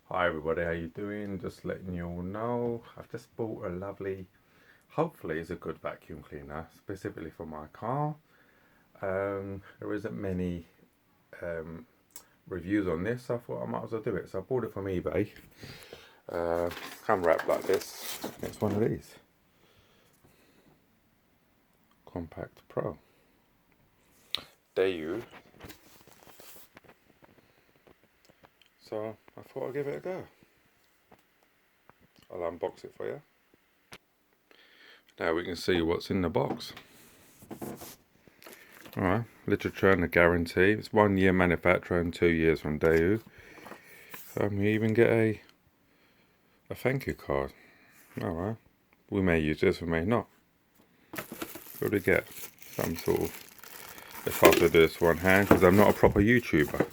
Hi everybody, how you doing? Just letting you all know, I've just bought a lovely, hopefully it's a good vacuum cleaner, specifically for my car. There isn't many reviews on this, so I thought I might as well do it. So I bought it from eBay. Come wrapped like this. It's one of these. Compact Pro. Daewoo. So I thought I'd give it a go. I'll unbox it for you. Now we can see what's in the box. Alright, literature and the guarantee. It's 1 year manufacturer and 2 years from Daewoo. You even get a thank you card. Alright, we may use this, we may not. What do we get? Some sort of, it's hard to do this one hand because I'm not a proper YouTuber.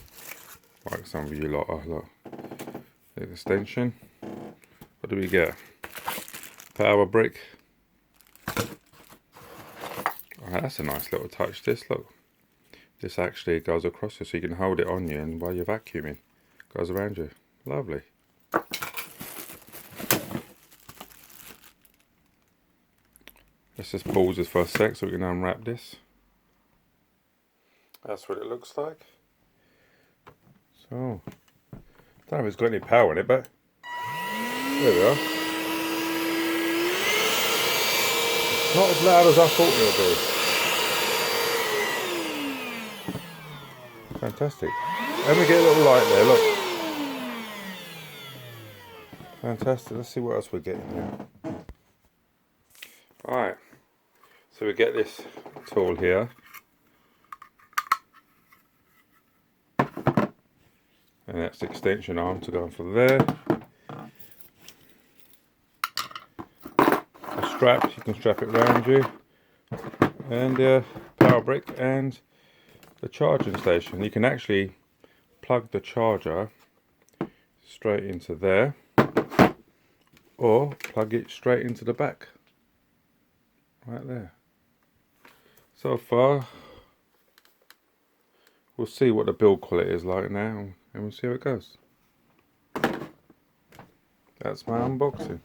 Like some of you lot are. Look. The extension. What do we get? Power brick. Oh, that's a nice little touch, this, look. This actually goes across you so you can hold it on you and while you're vacuuming. Goes around you. Lovely. Let's just pause this for a sec so we can unwrap this. That's what it looks like. So, I don't know if it's got any power in it, but there we are. It's not as loud as I thought it would be. Fantastic. Let me get a little light there, look. Fantastic. Let's see what else we're getting here. Alright, so we get this tool here. And that's the extension arm to go for there. A strap, you can strap it around you. And the power brick and the charging station. You can actually plug the charger straight into there. Or plug it straight into the back. Right there. So far, we'll see what the build quality is like now and we'll see how it goes. That's my unboxing.